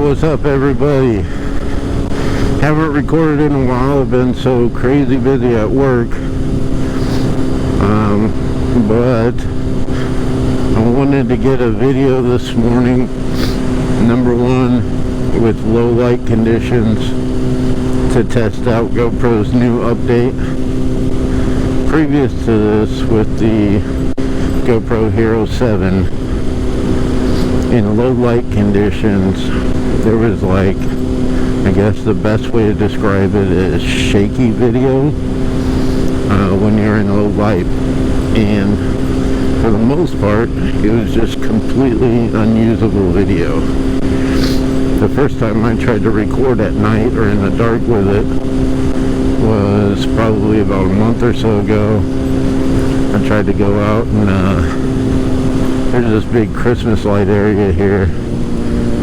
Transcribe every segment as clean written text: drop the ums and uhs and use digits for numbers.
What's up, everybody? Haven't recorded in a while. I've been so crazy busy at work, but I wanted to get a video this morning, number one, with low light conditions, to test out GoPro's new update. Previous to this, with the GoPro Hero 7, in low light conditions, there was, like, I guess the best way to describe it is shaky video when you're in low light, and for the most part it was just completely unusable video. The first time I tried to record at night or in the dark with it was probably about a month or so ago. I tried to go out and there's this big Christmas light area here.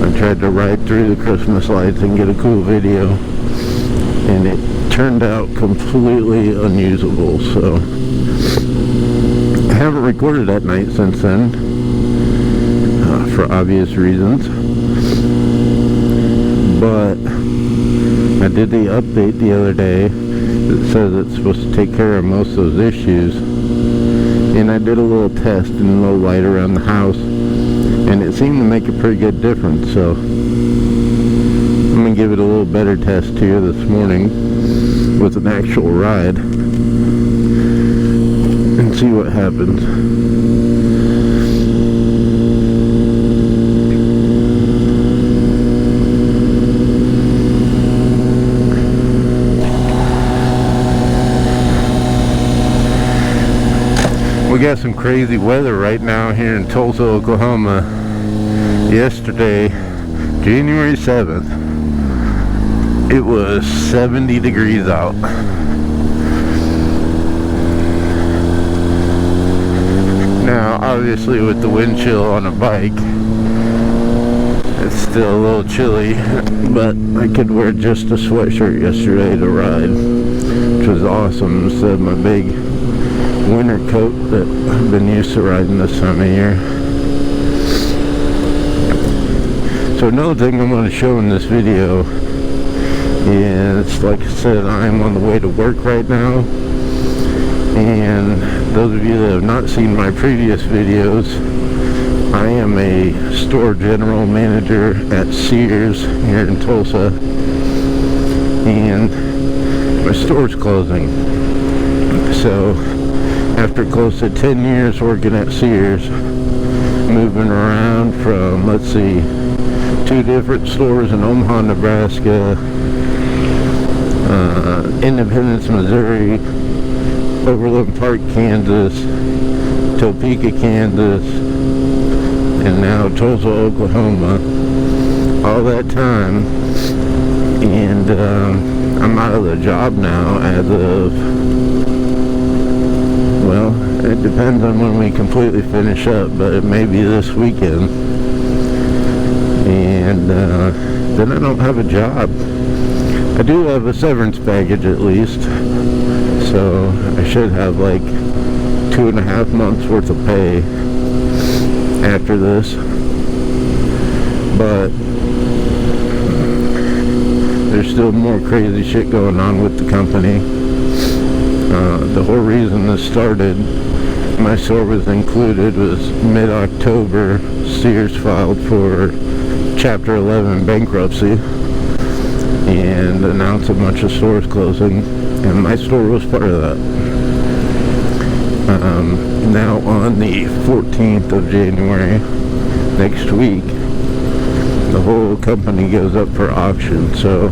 I tried to ride through the Christmas lights and get a cool video, and it turned out completely unusable. So I haven't recorded at night since then, for obvious reasons. But I did the update the other day that says it's supposed to take care of most of those issues, and I did a little test in low light around the house, and it seemed to make a pretty good difference. So I'm going to give it a little better test here this morning with an actual ride and see what happens. We got some crazy weather right now here in Tulsa, Oklahoma. Yesterday, January 7th, it was 70 degrees out. Now, obviously with the wind chill on a bike, it's still a little chilly, but I could wear just a sweatshirt yesterday to ride, which was awesome, instead of my big winter coat that I've been used to riding this time of year. So another thing I'm going to show in this video is, like I said, I'm on the way to work right now, and those of you that have not seen my previous videos, I am a store general manager at Sears here in Tulsa, and my store's closing. So after close to 10 years working at Sears, moving around from, let's see, 2 different stores in Omaha, Nebraska, Independence, Missouri, Overland Park, Kansas, Topeka, Kansas, and now Tulsa, Oklahoma, all that time, and I'm out of the job now as of, well, it depends on when we completely finish up, but it may be this weekend. And then I don't have a job. I do have a severance package at least, so I should have like 2.5 months worth of pay after this. But there's still more crazy shit going on with the company. The whole reason this started, my store was included, was mid-October. Sears filed for Chapter 11 bankruptcy and announced a bunch of stores closing, and my store was part of that. Now on the 14th of January, next week, the whole company goes up for auction. So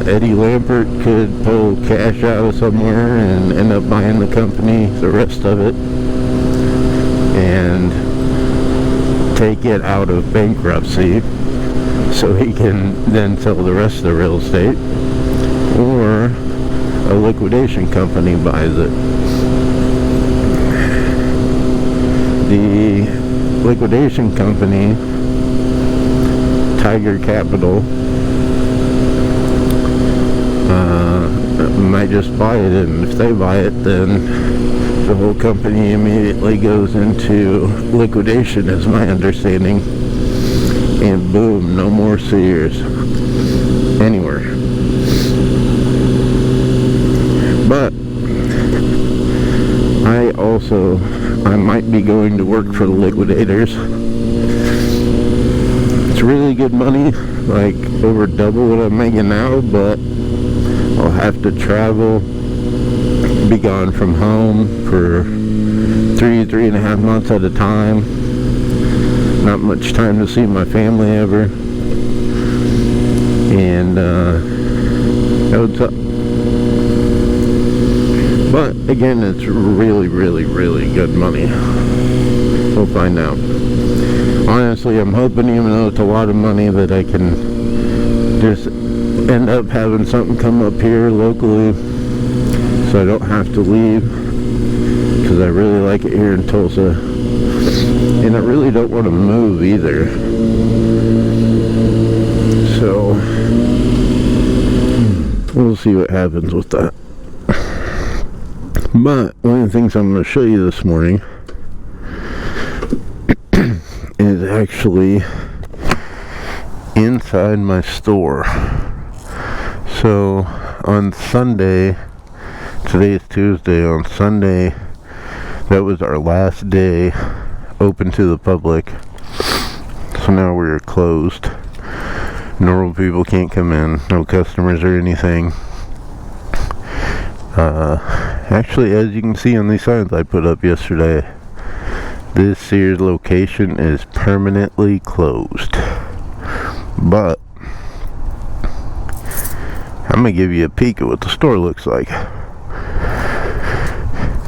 Eddie Lampert could pull cash out of somewhere and end up buying the company, the rest of it, and take it out of bankruptcy so he can then sell the rest of the real estate, or a liquidation company buys it. The liquidation company, Tiger Capital, might just buy it, and if they buy it, then the whole company immediately goes into liquidation, is my understanding. And boom, no more Sears anywhere. But I might be going to work for the liquidators. It's really good money, like over double what I'm making now, but I'll have to travel, be gone from home for 3.5 months at a time. Not much time to see my family ever. And what's up? But again, it's really, really, really good money. We'll find out. Honestly, I'm hoping, even though it's a lot of money, that I can just end up having something come up here locally so I don't have to leave, because I really like it here in Tulsa, and I really don't want to move either. So we'll see what happens with that. But one of the things I'm going to show you this morning is actually inside my store. So on Sunday, today is Tuesday, on Sunday, that was our last day open to the public. So now we're closed. Normal people can't come in, no customers or anything. Actually, as you can see on these signs I put up yesterday, this Sears location is permanently closed. But I'm gonna give you a peek at what the store looks like.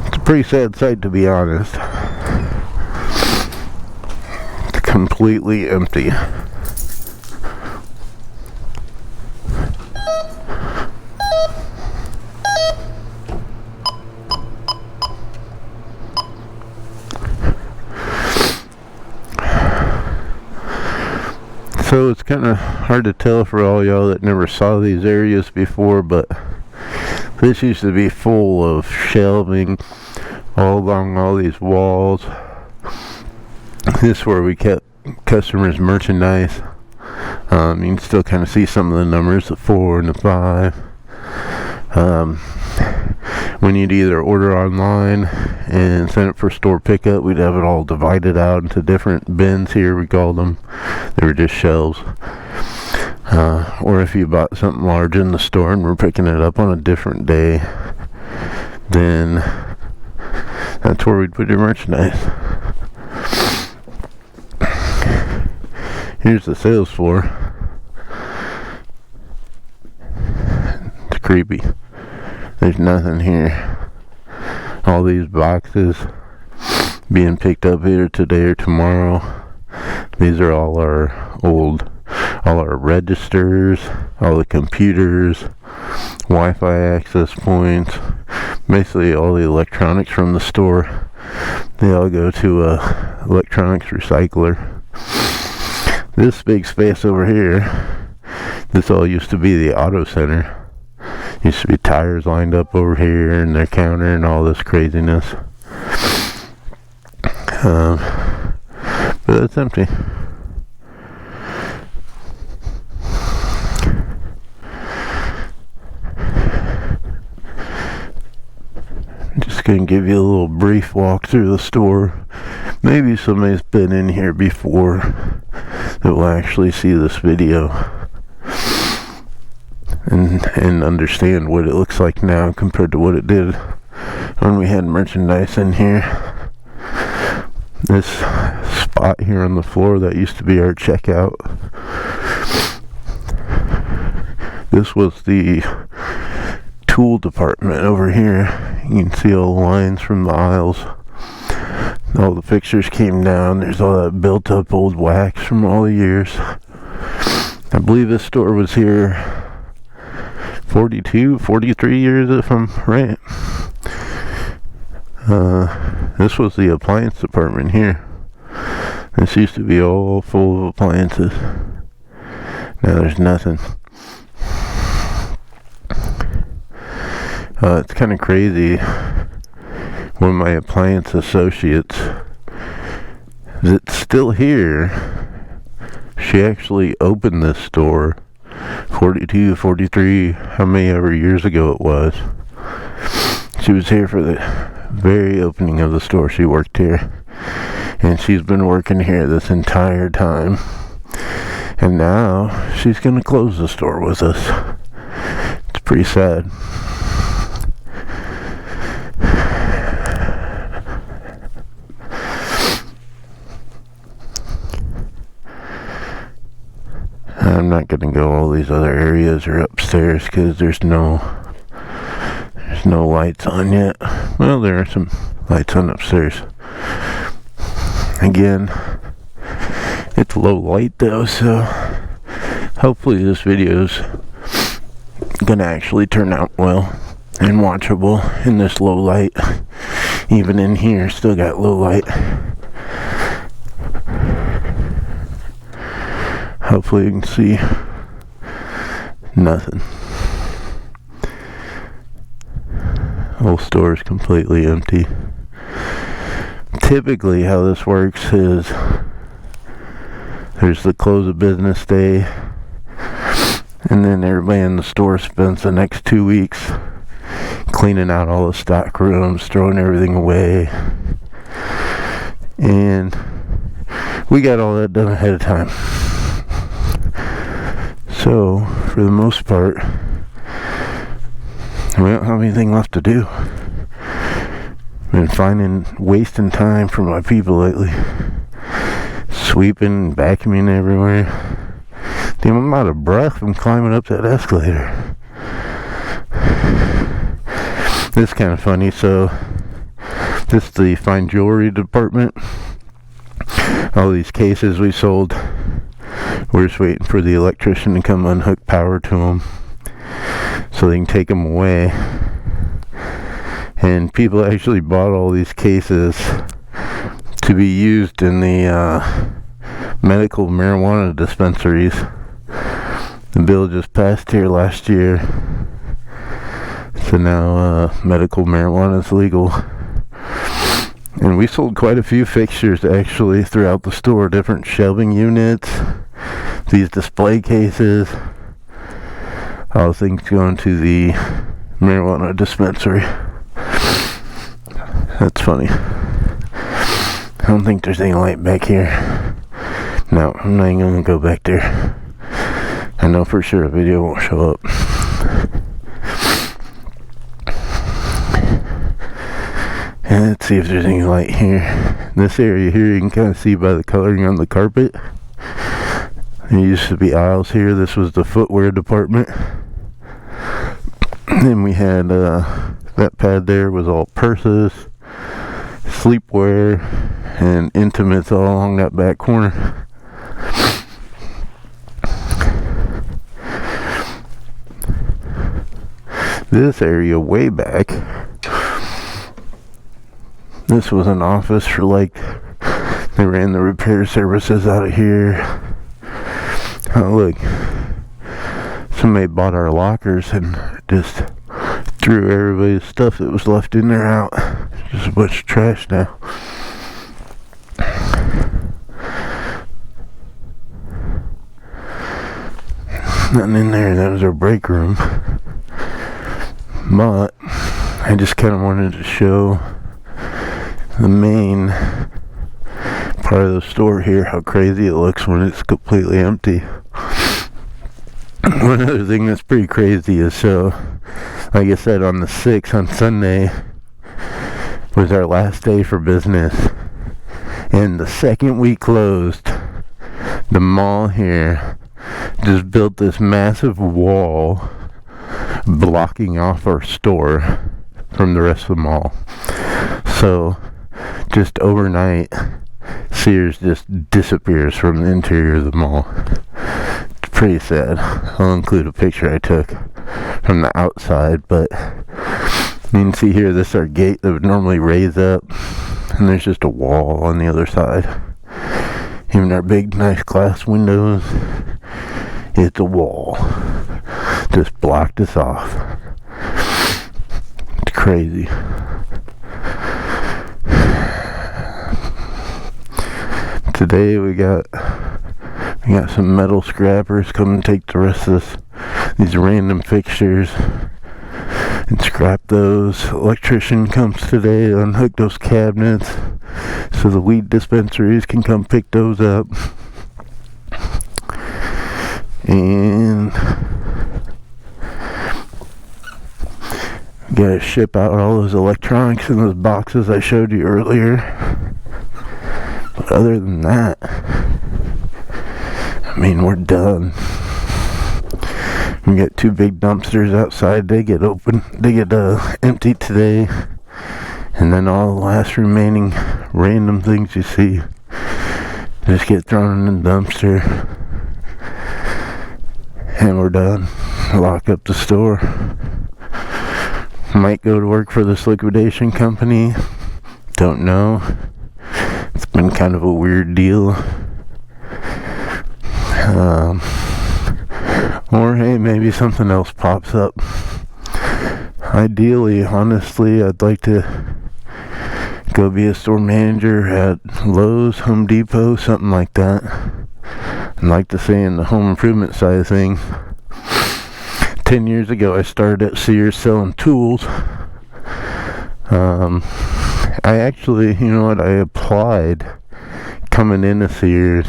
It's a pretty sad sight, to be honest. It's completely empty. So it's kind of hard to tell for all y'all that never saw these areas before, but this used to be full of shelving all along all these walls. This is where we kept customers' merchandise. You can still kind of see some of the numbers, the 4 and the 5. When you'd either order online and send it for store pickup, we'd have it all divided out into different bins here, we called them. They were just shelves. Or if you bought something large in the store and were picking it up on a different day, then that's where we'd put your merchandise. Here's the sales floor. It's creepy. There's nothing here. All these boxes being picked up either today or tomorrow. These are all our registers, all the computers, Wi-Fi access points, basically all the electronics from the store. They all go to a electronics recycler. This big space over here, this all used to be the auto center. Used to be tires lined up over here and their counter and all this craziness. But it's empty. I'm just going to give you a little brief walk through the store. Maybe somebody's been in here before that will actually see this video and understand what it looks like now compared to what it did when we had merchandise in here. This spot here on the floor, that used to be our checkout. This was the tool department over here. You can see all the lines from the aisles. All the fixtures came down. There's all that built up old wax from all the years. I believe this store was here 43 years, if I'm right. This was the appliance department here. This used to be all full of appliances. Now there's nothing. It's kind of crazy when my appliance associates that's still here She actually opened this store 42, 43, how many ever years ago it was. She was here for the very opening of the store. She worked here, and she's been working here this entire time. And now she's gonna close the store with us. It's pretty sad. I'm not gonna go all these other areas or upstairs because there's no lights on yet. Well, there are some lights on upstairs. Again, it's low light though, so hopefully this video's gonna actually turn out well and watchable in this low light. Even in here, still got low light. Hopefully you can see nothing. Whole store is completely empty. Typically how this works is there's the close of business day, and then everybody in the store spends the next 2 weeks cleaning out all the stock rooms, throwing everything away, and we got all that done ahead of time. So for the most part, we don't have anything left to do. Been wasting time for my people lately. Sweeping, vacuuming everywhere. Damn, I'm out of breath from climbing up that escalator. This is kind of funny. So this is the fine jewelry department. All these cases we sold. We're just waiting for the electrician to come unhook power to them so they can take them away. And people actually bought all these cases to be used in the medical marijuana dispensaries. The bill just passed here last year, so now medical marijuana is legal. And we sold quite a few fixtures actually throughout the store, different shelving units, these display cases, all things going to the marijuana dispensary. That's funny. I don't think there's any light back here. No, I'm not even gonna go back there. I know for sure a video won't show up. And let's see if there's any light here. This area here you can kind of see by the coloring on the carpet. There used to be aisles here. This was the footwear department. Then we had that pad there was all purses, sleepwear, and intimates all along that back corner. This area way back, this was an office for they ran the repair services out of here. Oh look, somebody bought our lockers and just threw everybody's stuff that was left in there out. Just a bunch of trash now. Nothing in there. That was our break room. But I just kind of wanted to show the main part of the store here, how crazy it looks when it's completely empty. One other thing that's pretty crazy is, so like I said, on the 6th, on Sunday, was our last day for business, and the second we closed, the mall here just built this massive wall blocking off our store from the rest of the mall. So just overnight, Sears just disappears from the interior of the mall. It's pretty sad. I'll include a picture I took from the outside, but you can see here, this is our gate that would normally raise up, and there's just a wall on the other side. Even our big nice glass windows, it's a wall. Just blocked us off. It's crazy. Today we got I got some metal scrappers come and take the rest of these random fixtures and scrap those. Electrician comes today to unhook those cabinets so the weed dispensaries can come pick those up. And gotta ship out all those electronics in those boxes I showed you earlier. But other than that, I mean, we're done. We got 2 big dumpsters outside. They get emptied today, and then all the last remaining random things you see just get thrown in the dumpster, and we're done. Lock up the store. Might go to work for this liquidation company. Don't know. It's been kind of a weird deal. Or hey, maybe something else pops up. Ideally, honestly, I'd like to go be a store manager at Lowe's, Home Depot, something like that. I'd like to say in the home improvement side of things. 10 years ago, I started at Sears selling tools. I actually, you know what, I applied coming into Sears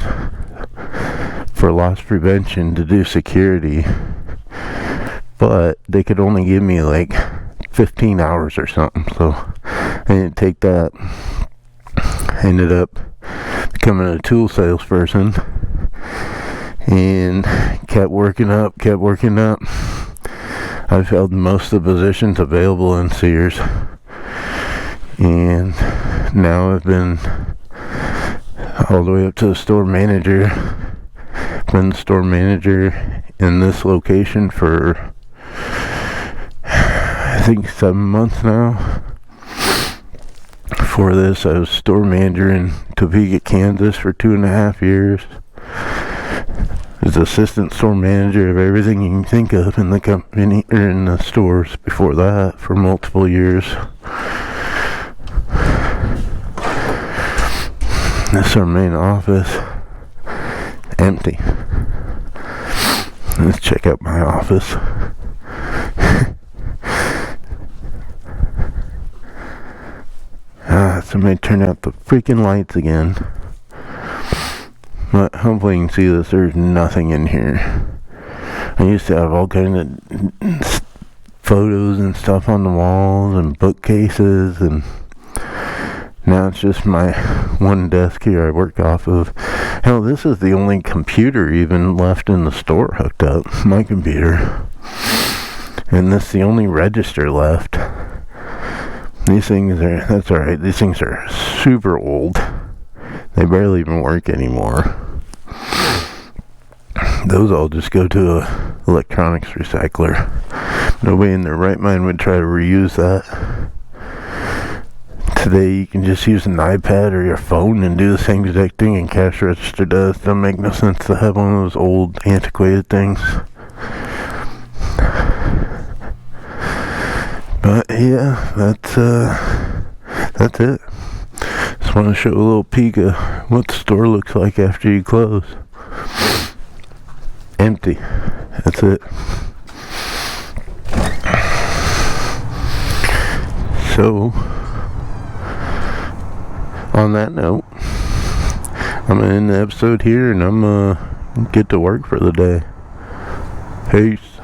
for loss prevention to do security, but they could only give me like 15 hours or something, so I didn't take that. I ended up becoming a tool salesperson and kept working up. I've held most of the positions available in Sears, and now I've been all the way up to the store manager. Been the store manager in this location for I think 7 months now. Before this, I was store manager in Topeka, Kansas for 2.5 years. I was assistant store manager of everything you can think of in the company or in the stores before that for multiple years. This is our main office. Empty. Let's check out my office. Somebody turned out the freaking lights again. But hopefully you can see this. There's nothing in here. I used to have all kinds of photos and stuff on the walls and bookcases, and now it's just my one desk here I work off of. Hell, this is the only computer even left in the store hooked up. My computer. And this is the only register left. These things are, that's alright, these things are super old. They barely even work anymore. Those all just go to a electronics recycler. Nobody in their right mind would try to reuse that. Today you can just use an iPad or your phone and do the same exact thing and cash register does. Doesn't make no sense to have one of those old antiquated things. But yeah, that's it. Just want to show a little peek of what the store looks like after you close. Empty. That's it. So on that note, I'm gonna end the episode here and I'm gonna get to work for the day. Peace.